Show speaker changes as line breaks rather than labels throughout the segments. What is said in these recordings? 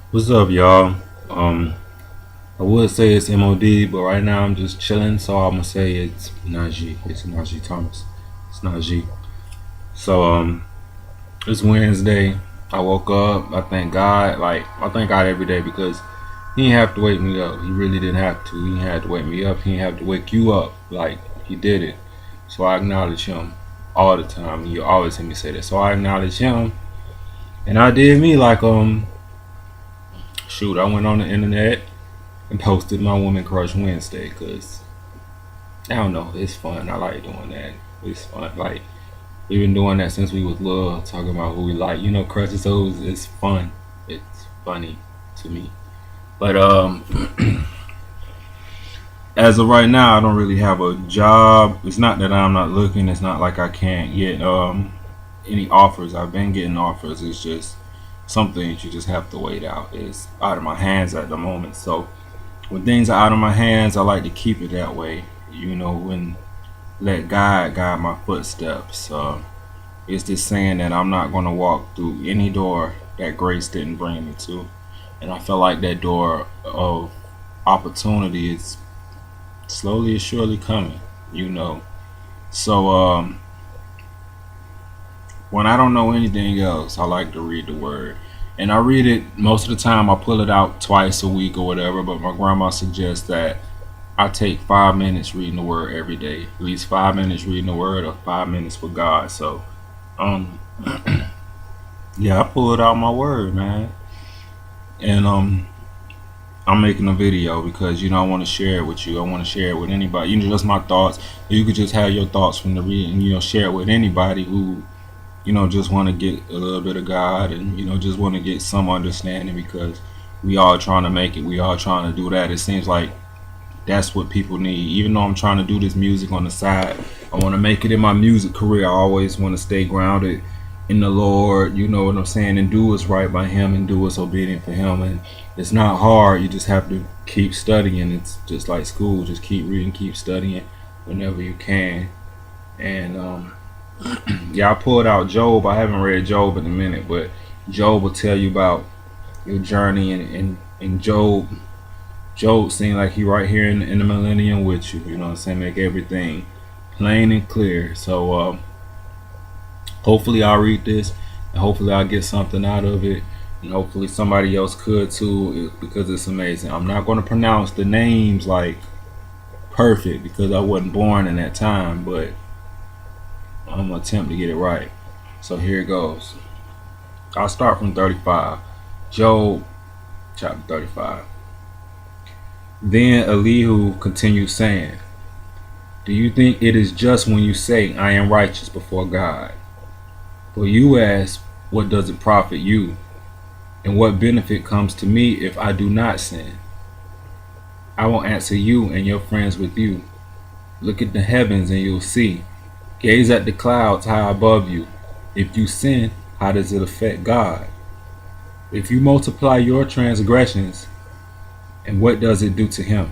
What's up, y'all? Um, I would say it's MOD, but right now I'm just chilling, so I'm gonna say it's Najee. It's Najee Thomas. It's Najee. So it's Wednesday. I woke up. I thank God. I thank God every day because He didn't have to wake me up. He really didn't have to. He didn't have to wake me up. He didn't have to wake you up. Like He did it. So I acknowledge Him all the time. You always hear me say that. So I acknowledge Him, and I did me like shoot. I went on the internet and posted my Woman Crush Wednesday because I don't know, it's fun. I like doing that. It's fun. Like we've been doing that since we was little, talking about who we like. Crushes. So it's fun. It's funny to me. But as of right now, I don't really have a job. It's not that I'm not looking. It's not like I can't get any offers. I've been getting offers. It's just something that you just have to wait out. It's out of my hands at the moment. So when things are out of my hands, I like to keep it that way. When let God guide my footsteps. It's this saying that I'm not going to walk through any door that grace didn't bring me to. And I feel like that door of opportunity is slowly and surely coming, you know. So when I don't know anything else, I like to read the word. And I read it most of the time. I pull it out twice a week or whatever. But my grandma suggests that I take 5 minutes reading the word every day. At least 5 minutes reading the word or 5 minutes for God. So, um, yeah, I pulled out my word, man. And I'm making a video because I want to share it with you. I want to share it with anybody. Just my thoughts. You could just have your thoughts from the reading. Share it with anybody who just want to get a little bit of God and just want to get some understanding because we all trying to make it. We all trying to do that. It seems like that's what people need. Even though I'm trying to do this music on the side, I want to make it in my music career. I always want to stay grounded in the Lord, you know what I'm saying, and do what's right by Him and do what's obedient for Him. And it's not hard. You just have to keep studying. It's just like school. Just keep reading, keep studying whenever you can. And yeah, I pulled out Job. I haven't read Job in a minute, but Job will tell you about your journey and Job seemed like he right here in the millennium with you. You know what I'm saying? Make everything plain and clear. So hopefully I'll read this and hopefully I'll get something out of it. And hopefully somebody else could too because it's amazing. I'm not going to pronounce the names like perfect because I wasn't born in that time, but I'm going to attempt to get it right. So here it goes. I'll start from 35. Job chapter 35. Then Elihu continued saying, do you think it is just when you say, I am righteous before God? For you ask, what does it profit you? And what benefit comes to me if I do not sin? I will answer you and your friends with you. Look at the heavens and you'll see. Gaze at the clouds high above you. If you sin, how does it affect God? If you multiply your transgressions, and what does it do to Him?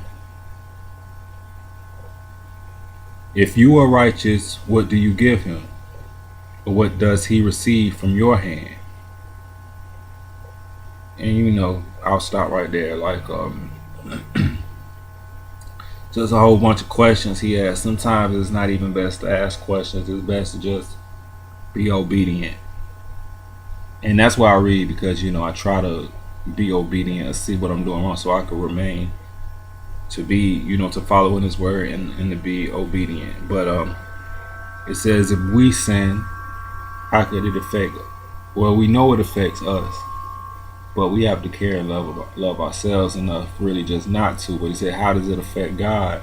If you are righteous, what do you give Him? Or what does He receive from your hand? And I'll stop right there. Just a whole bunch of questions he asked. Sometimes it's not even best to ask questions. It's best to just be obedient. And that's why I read because I try to be obedient and see what I'm doing wrong so I can remain to be, to follow in His word and to be obedient. But it says if we sin, how could it affect? Well, we know it affects us, but we have to care and love ourselves enough really just not to. But he said, how does it affect God?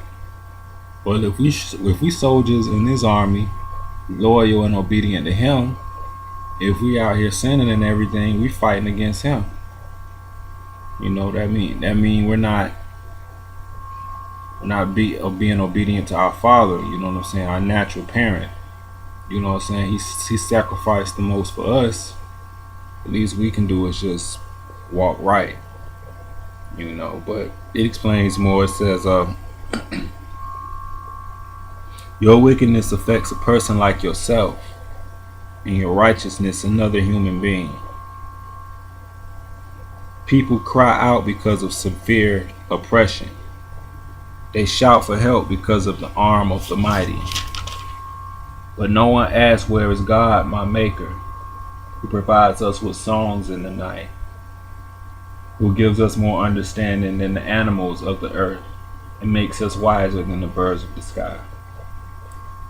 Well, if we soldiers in His army, loyal and obedient to Him, if we out here sinning and everything, we fighting against Him. That mean we're not being obedient to our Father. You know what I'm saying? Our natural parent. You know what I'm saying? He sacrificed the most for us. The least we can do is just walk right. But it explains more. It says, your wickedness affects a person like yourself, and your righteousness another human being. People cry out because of severe oppression. They shout for help because of the arm of the mighty. But no one asks, where is God, my maker, who provides us with songs in the night, who gives us more understanding than the animals of the earth, and makes us wiser than the birds of the sky.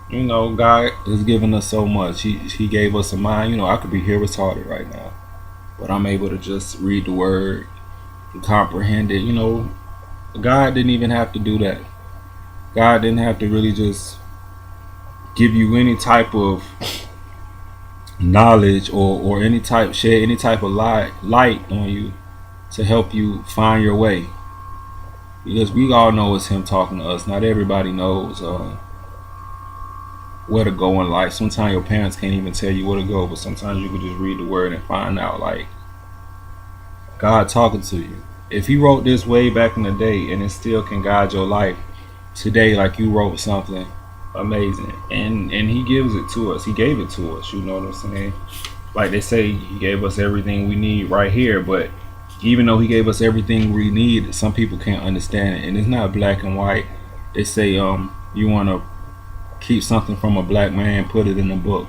You know, God has given us so much. He gave us a mind. You know, I could be here retarded right now, but I'm able to just read the word and comprehend it. You know, God didn't even have to do that. God didn't have to really just give you any type of knowledge or any type shed any type of light on you to help you find your way. Because we all know it's him talking to us. Not everybody knows where to go in life. Sometimes your parents can't even tell you where to go, but sometimes you can just read the word and find out like God talking to you. If he wrote this way back in the day and it still can guide your life today, like you wrote something amazing, and he gives it to us. He gave it to us, you know what I'm saying? Like they say, he gave us everything we need right here, but even though he gave us everything we need, some people can't understand it, and it's not black and white. They say you want to keep something from a black man, put it in a book.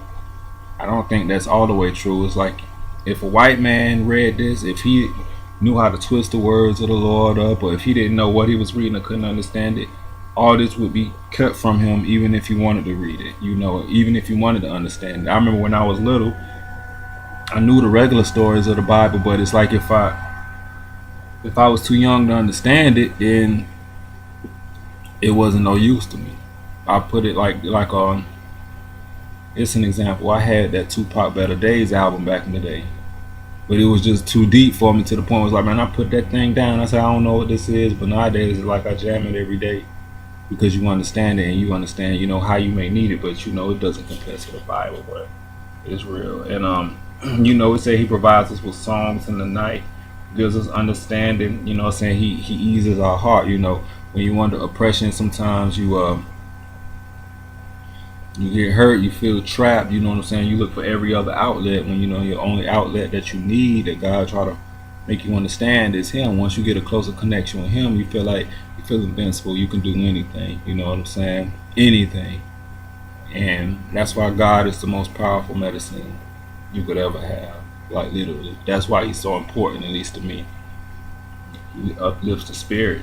I don't think that's all the way true. It's like if a white man read this, if he knew how to twist the words of the Lord up, or if he didn't know what he was reading or couldn't understand it, all this would be cut from him, even if he wanted to read it, you know, even if he wanted to understand it. I remember when I was little, I knew the regular stories of the Bible, but it's like if I was too young to understand it, then it wasn't no use to me. I put it like it's an example. I had that Tupac Better Days album back in the day, but it was just too deep for me, to the point where it was like, man, I put that thing down. I said, I don't know what this is, but nowadays it's like I jam it every day because you understand it, and you understand, you know, how you may need it, but you know it doesn't compare to the Bible, but it's real. And you know, it say he provides us with songs in the night, gives us understanding. You know what I'm saying? He eases our heart. You know, when you under oppression, sometimes you get hurt, you feel trapped, you know what I'm saying? You look for every other outlet when you know your only outlet that you need, that God try to make you understand, is him. Once you get a closer connection with him, you feel like you feel invincible. You can do anything, you know what I'm saying? Anything. And that's why God is the most powerful medicine you could ever have. Like literally. That's why he's so important, at least to me. He uplifts the spirit.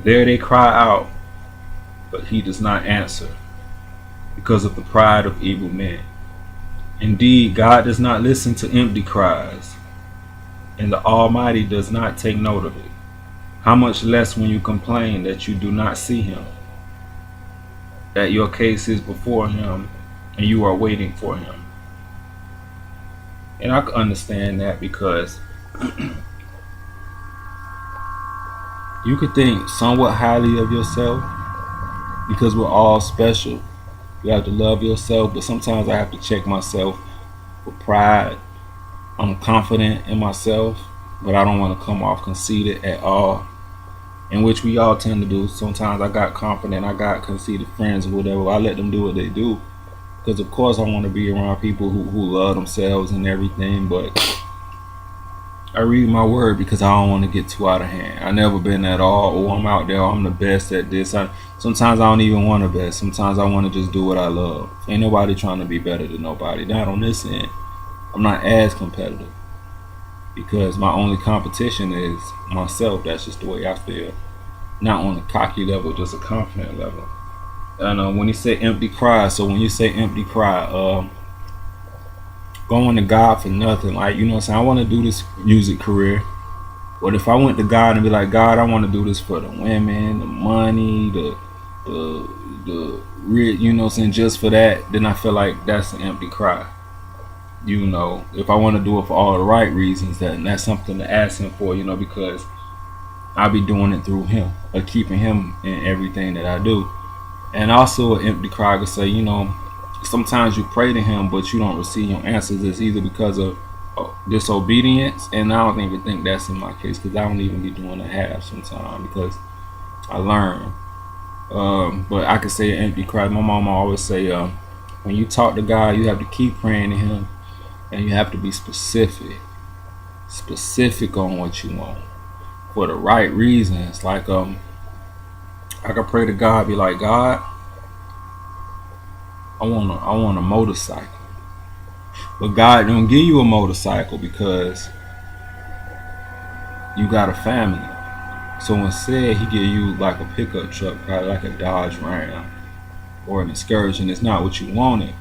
There they cry out, but he does not answer because of the pride of evil men. Indeed, God does not listen to empty cries, and the Almighty does not take note of it. How much less when you complain that you do not see him, that your case is before him and you are waiting for him. And I can understand that, because you could think somewhat highly of yourself because we're all special. You have to love yourself, but sometimes I have to check myself for pride. I'm confident in myself, but I don't want to come off conceited at all, in which we all tend to do. Sometimes I got confident, I got conceited friends or whatever. I let them do what they do, because of course I want to be around people who love themselves and everything, but I read my word because I don't want to get too out of hand. I never been at all, oh, I'm out there, I'm the best at this. Sometimes I don't even want the best. Sometimes I want to just do what I love. Ain't nobody trying to be better than nobody. Not on this end. I'm not as competitive, because my only competition is myself. That's just the way I feel. Not on a cocky level, just a confident level. And when you say empty cry, so when you say empty cry, going to God for nothing, like, you know what I'm saying, I want to do this music career, but if I went to God and be like, God, I want to do this for the women, the money, the you know what I'm saying, just for that, then I feel like that's an empty cry. You know, if I want to do it for all the right reasons, that's something to ask him for, you know, because I'll be doing it through him, or keeping him in everything that I do. And also an empty cry could say, you know, sometimes you pray to him but you don't receive your answers. It's either because of disobedience, and I don't even think that's in my case, because I don't even be doing a half sometimes, because I learn. But I could say an empty cry. My mama always say, when you talk to God, you have to keep praying to him, And you have to be specific on what you want for the right reasons. Like I could pray to God, be like, God, I want a motorcycle. But God don't give you a motorcycle because you got a family. So instead, He give you like a pickup truck, probably like a Dodge Ram or an Excursion. It's not what you wanted,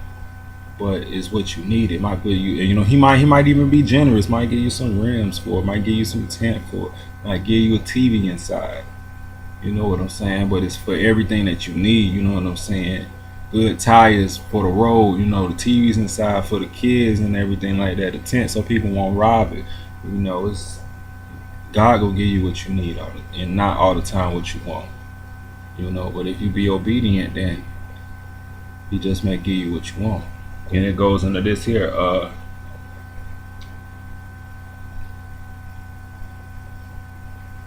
but it's what you need. It might give you, he might even be generous. Might give you some rims for it. Might give you some tent for it. Might give you a TV inside. You know what I'm saying? But it's for everything that you need. You know what I'm saying? Good tires for the road. The TVs inside for the kids and everything like that. The tent so people won't rob it. It's God will give you what you need and not all the time what you want. But if you be obedient, then He just may give you what you want. And it goes into this here.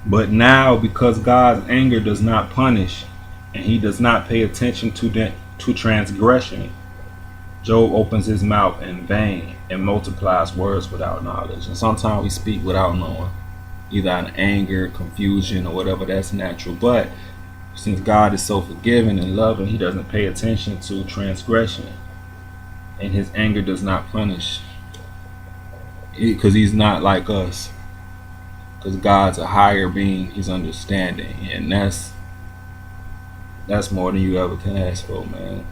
But now, because God's anger does not punish, and He does not pay attention to transgression, Job opens his mouth in vain and multiplies words without knowledge. And sometimes we speak without knowing, either out of anger, confusion, or whatever. That's natural. But since God is so forgiving and loving, He doesn't pay attention to transgression, and His anger does not punish, because He's not like us. Because God's a higher being, He's understanding, and that's more than you ever can ask for, man.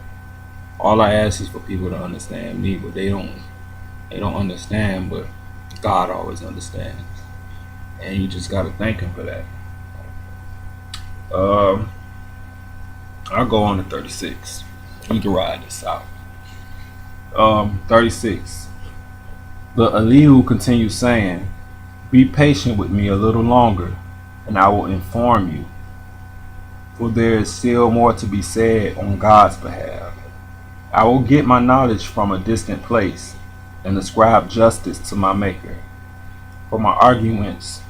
All I ask is for people to understand me, but they don't understand. But God always understands, and you just gotta thank Him for that. I'll go on to 36. We can ride this out. 36. The Elihu continues saying, "Be patient with me a little longer, and I will inform you. For there is still more to be said on God's behalf. I will get my knowledge from a distant place, and ascribe justice to my Maker. For my arguments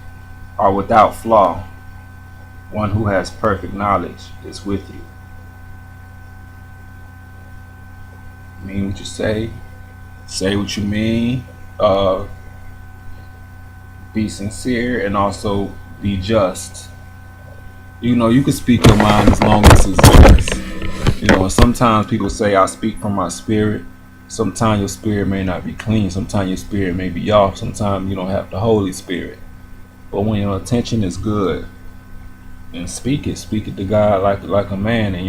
are without flaw. One who has perfect knowledge is with you." Mean what you say what you mean. Be sincere and also be just. You can speak your mind as long as it's just. And sometimes people say, I speak from my spirit. Sometimes your spirit may not be clean. Sometimes your spirit may be off. Sometimes you don't have the Holy Spirit. But when your intention is good, and speak it to God like a man. And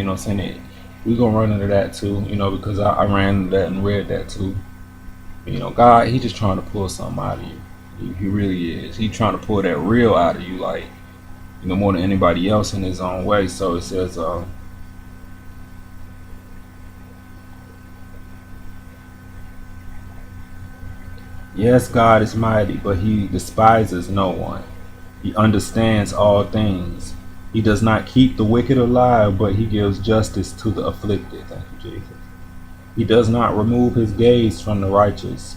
we're going to run into that too, because I ran into that and read that too. God, He just trying to pull something out of you. He really is. He trying to pull that real out of you, like, more than anybody else in His own way. So it says, yes, God is mighty, but He despises no one. He understands all things. He does not keep the wicked alive, but He gives justice to the afflicted. Thank you, Jesus. He does not remove His gaze from the righteous,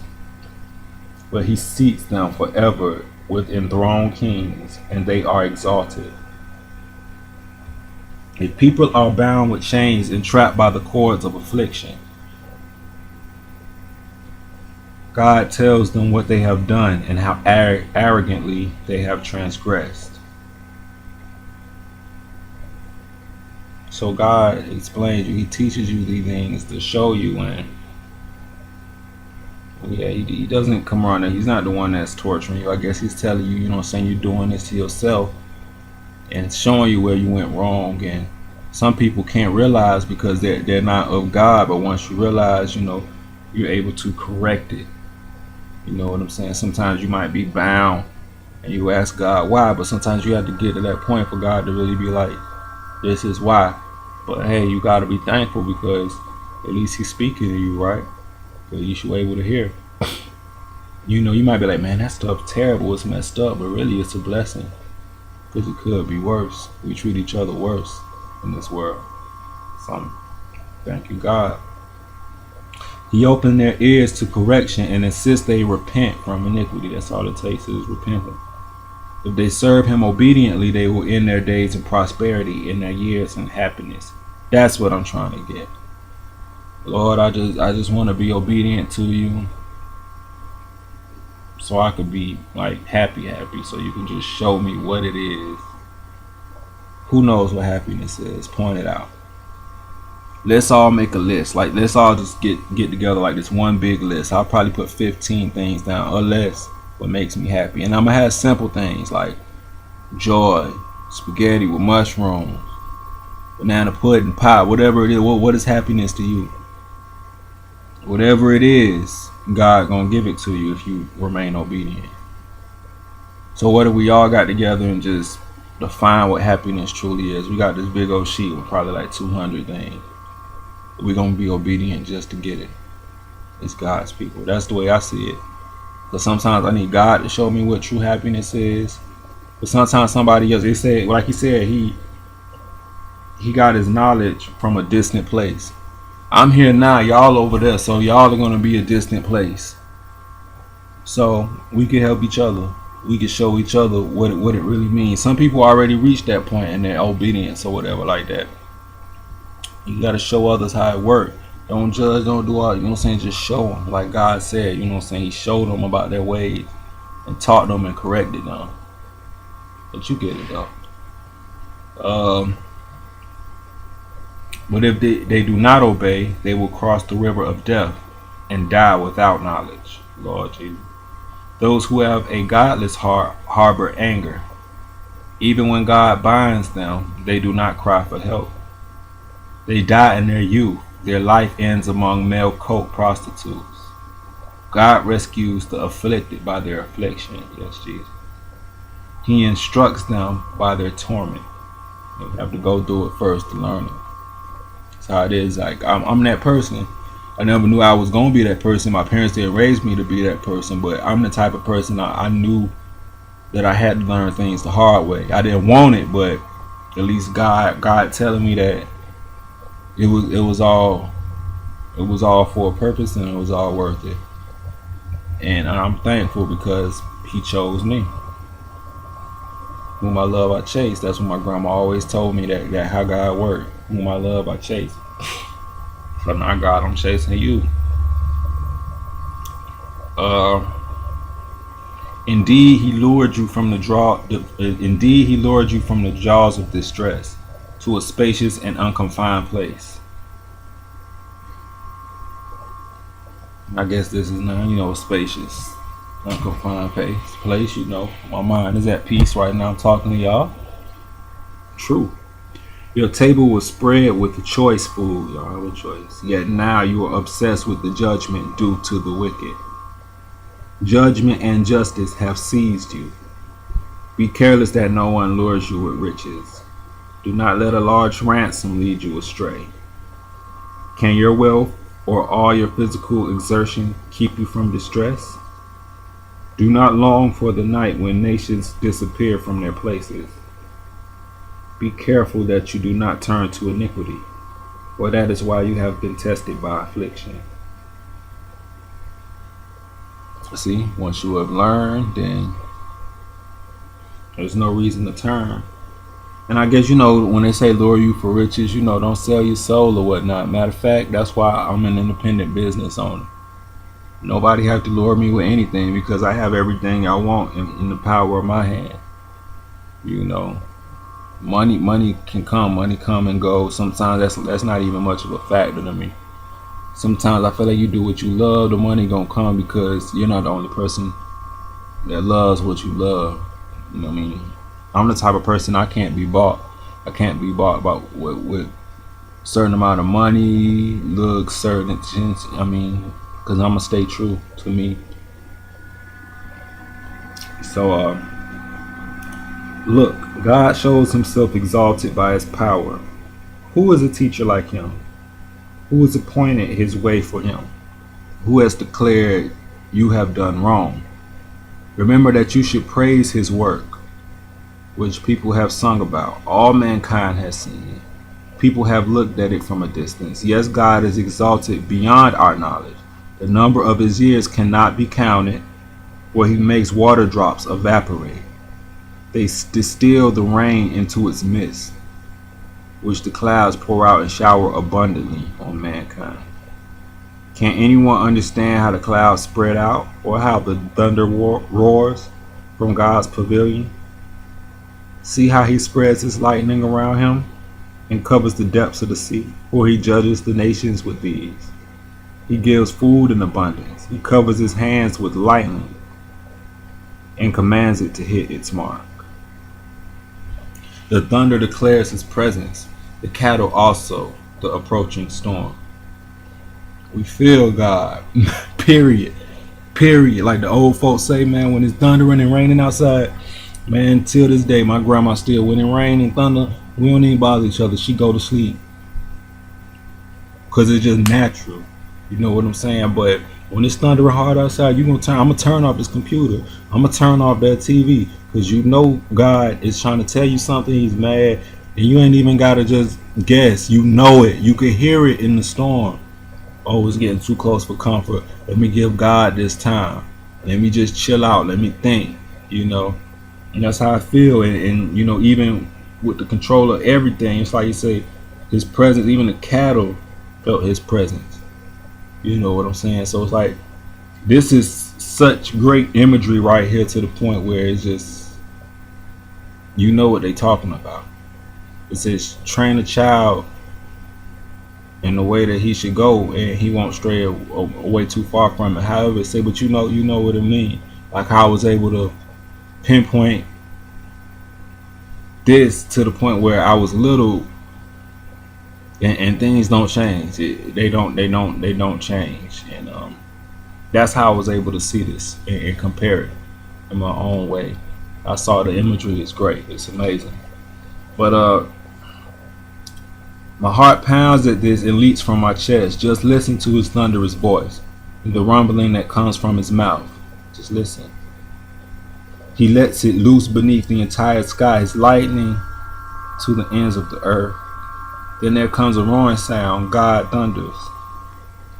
but He seats them forever with enthroned kings, and they are exalted. If people are bound with chains and trapped by the cords of affliction, God tells them what they have done and how arrogantly they have transgressed. So God explains you. He teaches you these things to show you, and He doesn't come around there. He's not the one that's torturing you. I guess He's telling you, saying you're doing this to yourself and showing you where you went wrong. And some people can't realize because they're not of God. But once you realize, you're able to correct it. You know what I'm saying? Sometimes you might be bound and you ask God why, but sometimes you have to get to that point for God to really be like, this is why. But hey, you got to be thankful because at least He's speaking to you, right? At least you're able to hear. You might be like, man, that stuff's terrible, it's messed up, but really it's a blessing because it could be worse. We treat each other worse in this world. So thank you, God. He opened their ears to correction and insists they repent from iniquity. That's all it takes is repenting. If they serve Him obediently, they will end their days in prosperity, in their years in happiness. That's what I'm trying to get. Lord, I just want to be obedient to you. so I could be like happy, so you can just show me what it is. Who knows what happiness is? Point it out. Let's all make a list. Like, let's all just get together like this one big list. I'll probably put 15 things down or less what makes me happy. And I'm gonna have simple things like joy, spaghetti with mushrooms, banana pudding, pie, whatever it is. What is happiness to you? Whatever it is, God gonna give it to you if you remain obedient. So what if we all got together and just define what happiness truly is? We got this big old sheet with probably like 200 things. We're gonna be obedient just to get it. It's God's people. That's the way I see it. Because sometimes I need God to show me what true happiness is. But sometimes somebody else, they say, like he said, he got his knowledge from a distant place. I'm here now, y'all over there, so y'all are gonna be a distant place. So we can help each other. We can show each other what it really means. Some people already reached that point in their obedience or whatever like that. You got to show others how it works. Don't judge, don't do all, you know what I'm saying? Just show them. Like God said, you know what I'm saying? He showed them about their ways and taught them and corrected them. But you get it though. But if they do not obey, they will cross the river of death and die without knowledge. Lord Jesus. Those who have a godless heart harbor anger. Even when God binds them, they do not cry for help. They die in their youth. Their life ends among male coke prostitutes. God rescues the afflicted by their affliction. Yes, Jesus. He instructs them by their torment. You have to go through it first to learn it. That's how it is. Like I'm that person. I never knew I was gonna be that person. My parents didn't raise me to be that person, but I'm the type of person I knew that I had to learn things the hard way. I didn't want it, but at least God telling me that it was all for a purpose and it was all worth it. And I'm thankful because He chose me. Whom I love, I chase. That's what my grandma always told me, that how God worked. Whom I love, I chase. So now, God, I'm chasing you. Indeed, He lured you from the jaws of distress to a spacious and unconfined place. I guess this is now, a spacious, unconfined place. My mind is at peace right now. I'm talking to y'all. True. Your table was spread with the choice food. Y'all have a choice. Yet now you are obsessed with the judgment due to the wicked. Judgment and justice have seized you. Be careless that no one lures you with riches. Do not let a large ransom lead you astray. Can your wealth or all your physical exertion keep you from distress? Do not long for the night when nations disappear from their places. Be careful that you do not turn to iniquity, for that is why you have been tested by affliction. See, once you have learned, then there's no reason to turn. And I guess, when they say lure you for riches, don't sell your soul or whatnot. Matter of fact, that's why I'm an independent business owner. Nobody have to lure me with anything because I have everything I want in the power of my hand. Money can come, money come and go. Sometimes that's not even much of a factor to me. Sometimes I feel like you do what you love, the money gonna come because you're not the only person that loves what you love. You know what I mean? I'm the type of person I can't be bought. I can't be bought about with certain amount of money, looks, certain attention. Because I'm gonna stay true to me. So look, God shows Himself exalted by His power. Who is a teacher like Him? Who has appointed His way for Him? Who has declared you have done wrong? Remember that you should praise His work, which people have sung about. All mankind has seen it. People have looked at it from a distance. Yes, God is exalted beyond our knowledge. The number of His years cannot be counted, for He makes water drops evaporate. They distill the rain into its mist, which the clouds pour out and shower abundantly on mankind. Can anyone understand how the clouds spread out or how the thunder roars from God's pavilion? See how he spreads his lightning around him and covers the depths of the sea, for he judges the nations with these. He gives food in abundance. He covers his hands with lightning and commands it to hit its mark. The thunder declares his presence, the cattle also the approaching storm. We feel God, period. Period. Like the old folks say, man, when it's thundering and raining outside, man, till this day, my grandma still, when it rain and thunder, we don't even bother each other. She go to sleep. Because it's just natural. You know what I'm saying? But when it's thundering hard outside, I'm going to turn off this computer. I'm going to turn off that TV. Because you know God is trying to tell you something. He's mad. And you ain't even got to just guess. You know it. You can hear it in the storm. Oh, it's getting too close for comfort. Let me give God this time. Let me just chill out. Let me think. You know. And that's how I feel. And you know, even with the control of everything, it's like you say, his presence, even the cattle felt his presence. You know what I'm saying? So it's like, this is such great imagery right here, to the point where it's just, you know what they talking about. It says, train a child in the way that he should go, and he won't stray away too far from it. However, it say, but you know what it means. Like how I was able to pinpoint this to the point where I was little, and things don't change. They don't change, and that's how I was able to see this and compare it in my own way. I saw the imagery is great. It's amazing, but my heart pounds at this and leaps from my chest. Just listen to his thunderous voice, and the rumbling that comes from his mouth. Just listen. He lets it loose beneath the entire sky, his lightning to the ends of the earth. Then there comes a roaring sound. God thunders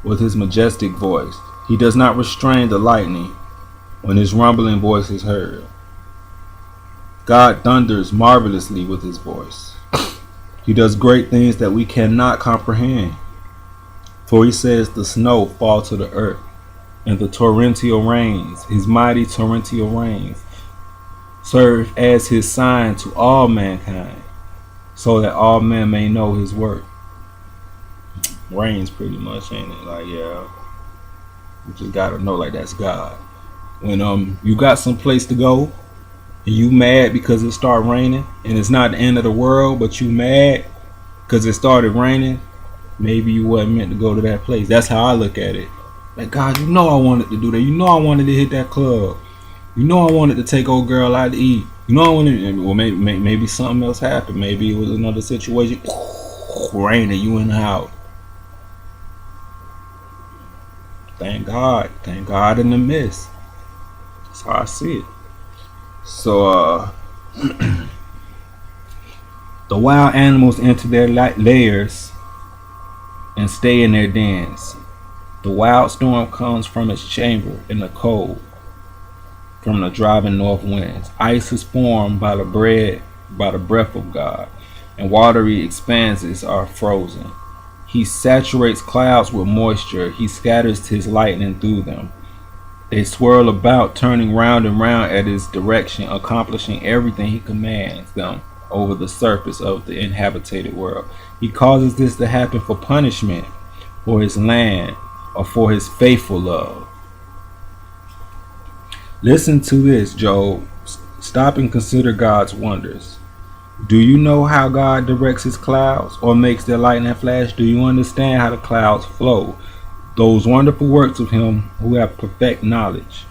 with his majestic voice. He does not restrain the lightning when his rumbling voice is heard. God thunders marvelously with his voice. He does great things that we cannot comprehend. For he says the snow fall to the earth, and the torrential rains, his mighty torrential rains, serve as his sign to all mankind, so that all men may know his work. Rains pretty much, ain't it? Like, yeah, you just gotta know, like, that's God. When you got some place to go and you mad because it started raining, and it's not the end of the world, but you mad because it started raining, maybe you wasn't meant to go to that place. That's how I look at it. Like, God, you know I wanted to do that. You know I wanted to hit that club. You know I wanted to take old girl out to eat. You know I wanted, well, maybe something else happened. Maybe it was another situation. Raining, you in the house. Thank God. Thank God in the midst. That's how I see it. So, the wild animals enter their lairs and stay in their dens. The wild storm comes from its chamber in the cold, from the driving north winds. Ice is formed by the breath of God, and watery expanses are frozen. He saturates clouds with moisture. He scatters his lightning through them. They swirl about, turning round and round at his direction, accomplishing everything he commands them over the surface of the inhabited world. He causes this to happen for punishment, for his land, or for his faithful love. Listen to this, Job. Stop and consider God's wonders. Do you know how God directs his clouds or makes their lightning flash? Do you understand how the clouds flow? Those wonderful works of him who have perfect knowledge.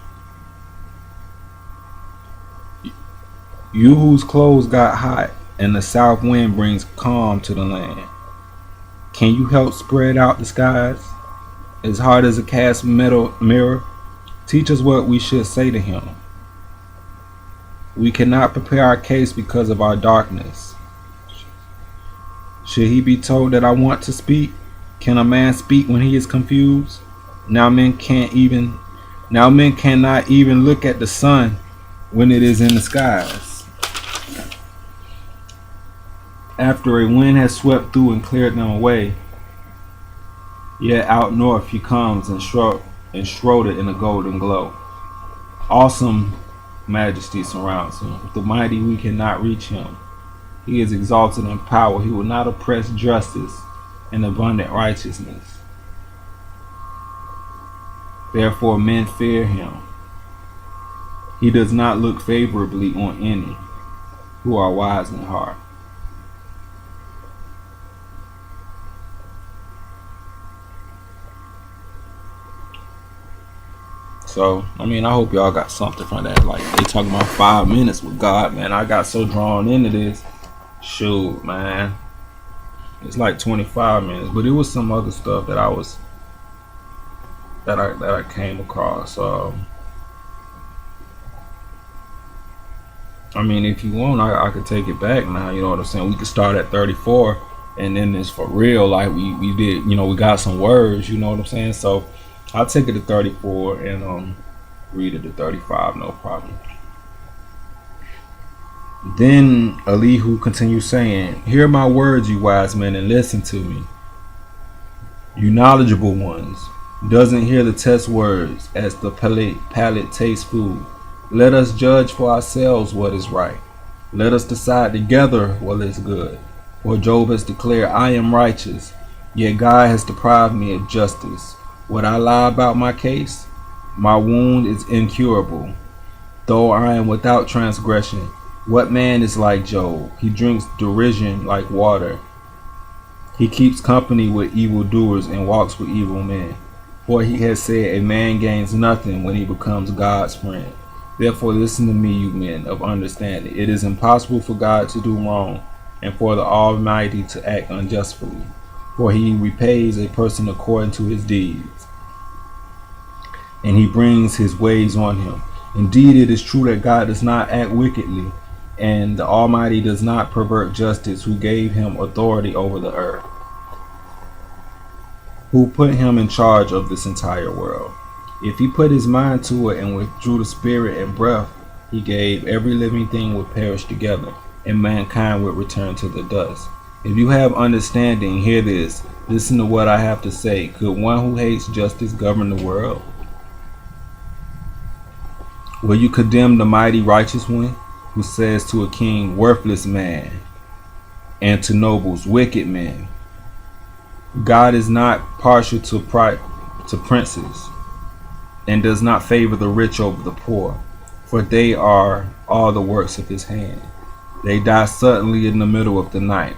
You whose clothes got hot and the south wind brings calm to the land. Can you help spread out the skies as hard as a cast metal mirror? Teach us what we should say to him. We cannot prepare our case because of our darkness. Should he be told that I want to speak? Can a man speak when he is confused? Now men cannot even look at the sun when it is in the skies. After a wind has swept through and cleared them away, Yet out north he comes enshrouded in a golden glow. Awesome majesty surrounds him. The mighty we cannot reach him. He is exalted in power. He will not oppress justice and abundant righteousness. Therefore men fear him. He does not look favorably on any who are wise in heart. So, I mean, I hope y'all got something from that. Like, they talking about 5 minutes with God, man. I got so drawn into this. Shoot, man. It's like 25 minutes. But it was some other stuff that I came across. I mean, if you want, I could take it back now. You know what I'm saying? We could start at 34, and then it's for real. Like we did, you know, we got some words. You know what I'm saying? So I'll take it to 34 and read it to 35, no problem. Then Elihu continues saying, "Hear my words, you wise men, and listen to me. You knowledgeable ones, doesn't hear the test words as the palate tastes food. Let us judge for ourselves what is right. Let us decide together what is good. For Job has declared, I am righteous, yet God has deprived me of justice. Would I lie about my case? My wound is incurable, though I am without transgression. What man is like Job? He drinks derision like water. He keeps company with evildoers and walks with evil men. For he has said, a man gains nothing when he becomes God's friend. Therefore listen to me, you men of understanding. It is impossible for God to do wrong, and for the Almighty to act unjustly. For he repays a person according to his deeds, and he brings his ways on him. Indeed, it is true that God does not act wickedly, and the Almighty does not pervert justice, who gave him authority over the earth, who put him in charge of this entire world. If he put his mind to it and withdrew the spirit and breath he gave, every living thing would perish together, and mankind would return to the dust. If you have understanding, hear this. Listen to what I have to say. Could one who hates justice govern the world? Will you condemn the mighty righteous one, who says to a king, worthless man, and to nobles, wicked men? God is not partial to princes, and does not favor the rich over the poor, for they are all the works of his hand. They die suddenly in the middle of the night.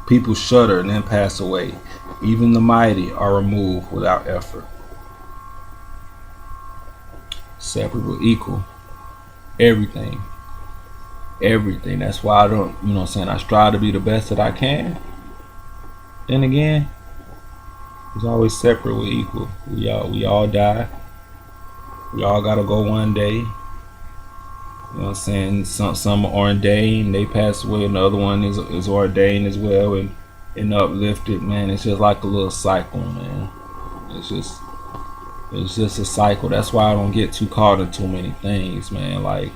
People shudder and then pass away. Even the mighty are removed without effort. Separate but equal. Everything. Everything. That's why I don't, you know what I'm saying, I strive to be the best that I can. Then again, it's always separate with equal. We all die. We all gotta go one day. You know what I'm saying? Some are ordained, they pass away, and the other one is ordained as well and uplifted, man. It's just like a little cycle, man. It's just a cycle. That's why I don't get too caught in too many things, man. Like,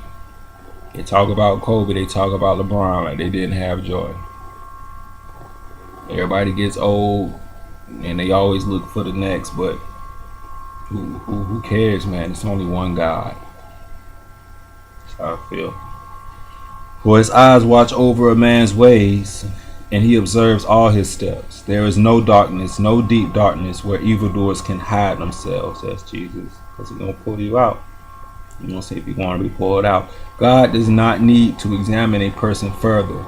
they talk about Kobe, they talk about LeBron like they didn't have joy. Everybody gets old and they always look for the next, but who cares, man? It's only one God. That's how I feel. For his eyes watch over a man's ways, and he observes all his steps. There is no darkness, no deep darkness, where evildoers can hide themselves. That's Jesus, because he's gonna pull you out. You know, say if you want to be pulled out. God does not need to examine a person further,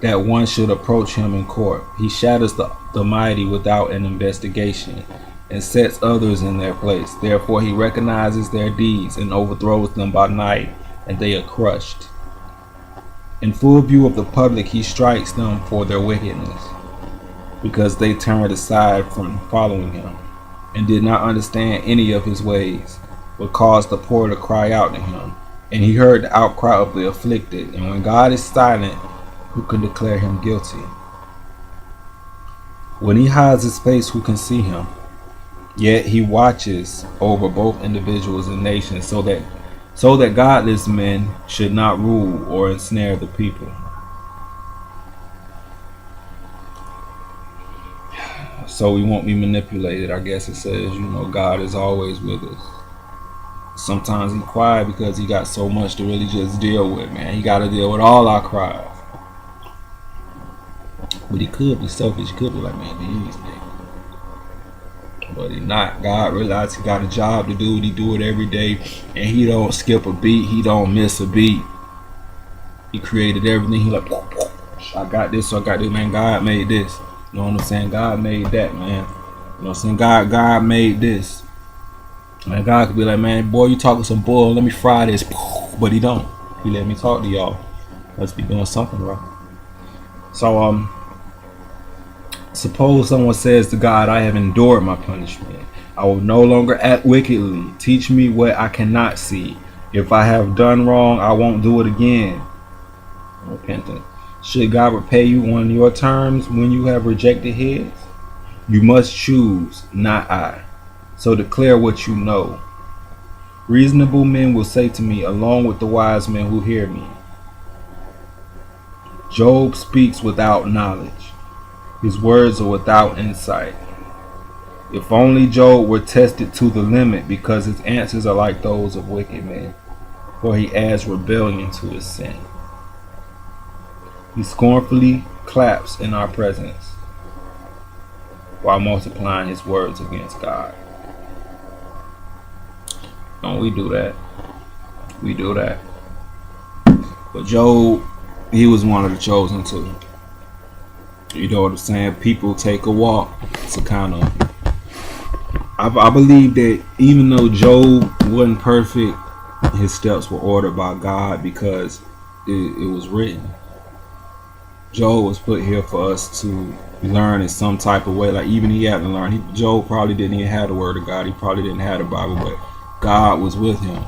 that one should approach him in court. He shatters the mighty without an investigation, and sets others in their place. Therefore he recognizes their deeds and overthrows them by night, and they are crushed. In full view of the public he strikes them for their wickedness, because they turned aside from following him, and did not understand any of his ways, but caused the poor to cry out to him. And he heard the outcry of the afflicted, and when God is silent, who can declare him guilty? When he hides his face, who can see him? Yet he watches over both individuals and nations, so that godless men should not rule or ensnare the people. so we won't be manipulated. I guess it says, God is always with us. Sometimes He's quiet because He got so much to really just deal with, man. He got to deal with all our cries. But He could be selfish. He could be like, man, these niggas. But He not. God realized He got a job to do, and He do it every day. And He don't skip a beat. He don't miss a beat. He created everything. He like, I got this, so I got this, man. God made this. You know what I'm saying? God made that, man. You know what I'm saying? God made this. Man, God could be like, man, boy, you talking some bull. Let me fry this. But He don't. He let me talk to y'all. Must be doing something wrong. So, suppose someone says to God, I have endured my punishment. I will no longer act wickedly. Teach me what I cannot see. If I have done wrong, I won't do it again. Repentance. Should God repay you on your terms when you have rejected His? You must choose, not I. So declare what you know. Reasonable men will say to me, along with the wise men who hear me. Job speaks without knowledge. His words are without insight. If only Job were tested to the limit, because his answers are like those of wicked men, for he adds rebellion to his sin. He scornfully claps in our presence while multiplying his words against God. Don't we do that? We do that. But Job, he was one of the chosen too. You know what I'm saying? People take a walk to kind of... I believe that even though Job wasn't perfect, his steps were ordered by God because it was written. Job was put here for us to learn in some type of way. Like, even he had to learn. Job probably didn't even have the word of God. He probably didn't have the Bible, but God was with him.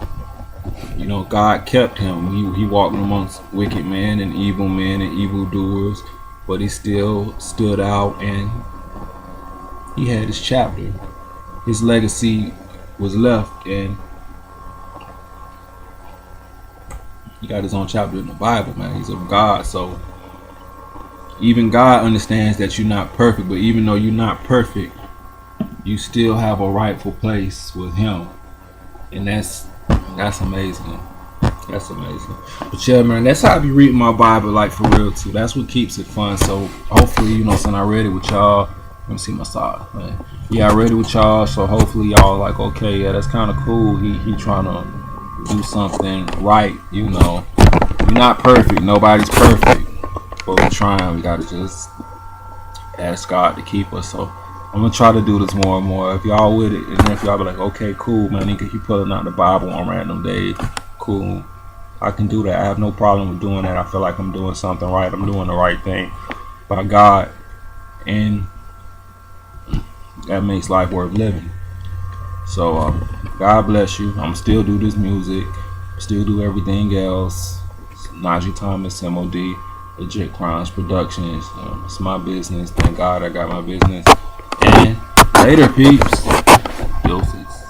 You know, God kept him. He walked amongst wicked men and evildoers, but he still stood out, and he had his chapter. His legacy was left, and he got his own chapter in the Bible, man. He's of God, so even God understands that you're not perfect, but even though you're not perfect, you still have a rightful place with Him, and that's amazing. That's amazing. But yeah, man, that's how I be reading my Bible, like, for real too. That's what keeps it fun. So hopefully, you know, since I read it with y'all, let me see my side, man. Yeah, I read it with y'all, so hopefully y'all like, okay, yeah, that's kind of cool. He trying to do something right, you know. We're not perfect. Nobody's perfect. But we're trying. We gotta just ask God to keep us. So I'm gonna try to do this more and more. If y'all with it, and if y'all be like, okay, cool, man, he pulling out the Bible on random days, cool, I can do that. I have no problem with doing that. I feel like I'm doing something right. I'm doing the right thing by God, and that makes life worth living. So God bless you. I'm still do this music, still do everything else. Najee Thomas, MOD, Legit Crimes Productions. It's my business. Thank God I got my business. And later, peeps. Deuces.